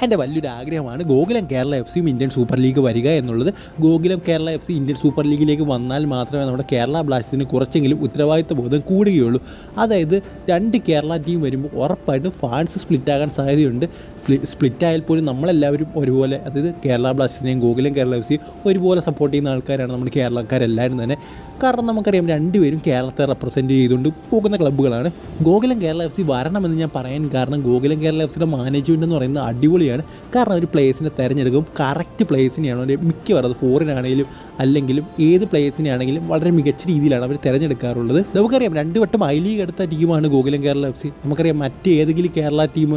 എൻ്റെ വലിയൊരു ആഗ്രഹമാണ് ഗോകുലം കേരള എഫ് സിയും ഇന്ത്യൻ സൂപ്പർ ലീഗ് വരിക എന്നുള്ളത്. Gokulam Kerala F C Indian super ലീഗിലേക്ക് വന്നാൽ മാത്രമേ നമ്മുടെ കേരള ബ്ലാസ്റ്റേഴ്സിന് കുറച്ചെങ്കിലും ഉത്തരവാദിത്ത ബോധം കൂടുകയുള്ളൂ. അതായത് 2 കേരള ടീം വരുമ്പോൾ ഉറപ്പായിട്ടും ഫാൻസ് സ്പ്ലിറ്റാകാൻ സാധ്യതയുണ്ട്. സ്പ്ലിറ്റായാൽ പോലും നമ്മളെല്ലാവരും ഒരുപോലെ, അതായത് കേരള ബ്ലാസ്റ്റേഴ്സിനെയും ഗോകുലം കേരള എഫ് സിയും ഒരുപോലെ സപ്പോർട്ട് ചെയ്യുന്ന ആൾക്കാരാണ് നമ്മുടെ കേരളക്കാരെല്ലാവരും തന്നെ. കാരണം നമുക്കറിയാം രണ്ടുപേരും കേരളത്തെ റെപ്രസെൻറ്റ് ചെയ്തുകൊണ്ട് പോകുന്ന ക്ലബ്ബുകളാണ്. ഗോകുലം കേരള എഫ് സി വരണമെന്ന് ഞാൻ പറയാൻ കാരണം ഗോകുലം കേരള എഫ് സിയുടെ മാനേജ്മെൻറ്റ് എന്ന് പറയുന്നത് അടിപൊളിയാണ്. കാരണം ഒരു പ്ലേയേഴ്സിനെ തിരഞ്ഞെടുക്കും, കറക്റ്റ് പ്ലേയേഴ്സിനെയാണ് അവർ മിക്കവാറും, അത് ഫോറിനാണെങ്കിലും അല്ലെങ്കിലും ഏത് പ്ലേയേഴ്സിനാണെങ്കിലും വളരെ മികച്ച രീതിയിലാണ് അവർ തിരഞ്ഞെടുക്കാറുള്ളത്. നമുക്കറിയാം 2 വട്ടം ഐ ലീഗ് എടുത്ത ടീമാണ് ഗോകുലം കേരള എഫ് സി. നമുക്കറിയാം മറ്റേതെങ്കിലും കേരള ടീം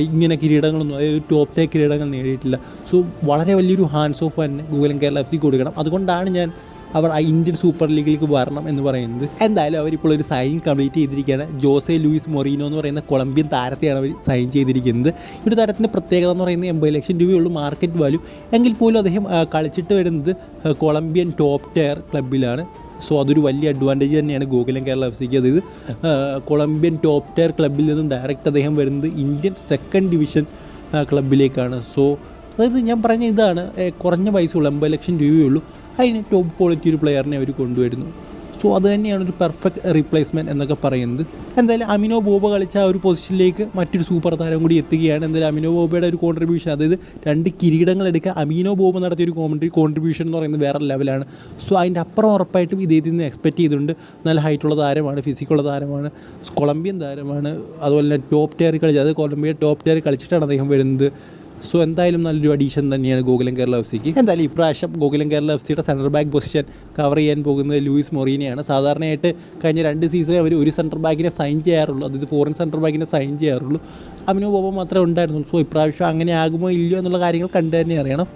ഇങ്ങനെ കിരീടങ്ങളൊന്നും, അതായത് ടോപ്പ് കിരീടങ്ങൾ നേടിയിട്ടില്ല. സോ വളരെ വലിയൊരു ഹാൻഡ്സ് ഓഫ് തന്നെ ഗോകുലം കേരള എഫ് സി കൊടുക്കണം. അതുകൊണ്ടാണ് ഞാൻ അവർ ഇന്ത്യൻ സൂപ്പർ ലീഗിലേക്ക് വരണം എന്ന് പറയുന്നത്. എന്തായാലും അവരിപ്പോൾ ഒരു സൈൻ കംപ്ലീറ്റ് ചെയ്തിരിക്കുകയാണ്. ജോസെ ലൂയിസ് മൊറീനോ എന്ന് പറയുന്ന കൊളംബിയൻ താരത്തെയാണ് അവർ സൈൻ ചെയ്തിരിക്കുന്നത്. ഒരു താരത്തിൻ്റെ പ്രത്യേകത എന്ന് പറയുന്നത് 80 ലക്ഷം രൂപയുള്ളൂ മാർക്കറ്റ് വാല്യൂ. എങ്കിൽ പോലും അദ്ദേഹം കളിച്ചിട്ട് വരുന്നത് കൊളംബിയൻ ടോപ്പ് ടയർ ക്ലബ്ബിലാണ്. സോ അതൊരു വലിയ അഡ്വാൻറ്റേജ് തന്നെയാണ് ഗോകുലം കേരള എഫ് സിക്ക്. അതായത് കൊളംബിയൻ ടോപ്പ് ടയർ ക്ലബ്ബിൽ നിന്നും ഡയറക്റ്റ് അദ്ദേഹം വരുന്നത് ഇന്ത്യൻ 2nd ഡിവിഷൻ ക്ലബ്ബിലേക്കാണ്. സോ അതായത് ഞാൻ പറഞ്ഞ ഇതാണ്, കുറഞ്ഞ പൈസയുള്ളൂ, 80 ലക്ഷം രൂപയുള്ളൂ, അതിന് ടോപ്പ് ക്വാളിറ്റി ഒരു പ്ലെയറിനെ അവർ കൊണ്ടുവരുന്നു. സോ അത് തന്നെയാണ് ഒരു പെർഫെക്റ്റ് റീപ്ലേസ്മെൻറ്റ് എന്നൊക്കെ പറയുന്നത്. എന്തായാലും അമിനോ ബോബ കളിച്ച ആ ഒരു പൊസിഷനിലേക്ക് മറ്റൊരു സൂപ്പർ താരം കൂടി എത്തുകയാണ്. എന്തായാലും അമിനോ ബോബയുടെ ഒരു കോൺട്രിബ്യൂഷൻ, അതായത് 2 കിരീടങ്ങൾ എടുക്കുക, അമിനോ ബോബ നടത്തിയ ഒരു കോൺട്രിബ്യൂഷൻ എന്ന് പറയുന്നത് വേറെ ലെവലാണ്. സോ അതിൻ്റെ അപ്പുറം ഉറപ്പായിട്ടും ഇദ്ദേഹത്തിൽ നിന്ന് എക്സ്പെക്റ്റ് ചെയ്തിട്ടുണ്ട്. നല്ല ഹൈറ്റുള്ള താരമാണ്, ഫിസിക്കുള്ള താരമാണ്, കൊളംബിയൻ താരമാണ്, അതുപോലെ തന്നെ ടോപ്പ് ടയർ കളിച്ചത്, അത് കൊളംബിയ ടോപ്പ് ടയർ കളിച്ചിട്ടാണ് അദ്ദേഹം വരുന്നത്. സോ എന്തായാലും നല്ലൊരു അഡീഷൻ തന്നെയാണ് ഗോകുലം കേരള എഫ് സിക്ക്. എന്തായാലും ഇപ്രാവശ്യം ഗോകുലം കേരള എഫ് സിയുടെ സെൻറ്റർ ബാക്ക് പൊസിഷൻ കവർ ചെയ്യാൻ പോകുന്നത് ലൂയിസ് മൊറീനയാണ്. സാധാരണയായിട്ട് കഴിഞ്ഞ 2 സീസണിൽ അവർ ഒരു സെൻറ്റർ ബാക്കിനെ സൈൻ ചെയ്യാറുള്ളൂ, അതായത് ഫോറിൻ സെൻറ്റർ ബാക്കിനെ സൈൻ ചെയ്യാറുള്ളൂ. അമിനോ ബോബ മാത്രമേ ഉണ്ടായിരുന്നുള്ളൂ. സോ ഇപ്രാവശ്യം അങ്ങനെ ആകുമോ ഇല്ലയോ എന്നുള്ള കാര്യങ്ങൾ കണ്ടു തന്നെ അറിയണം.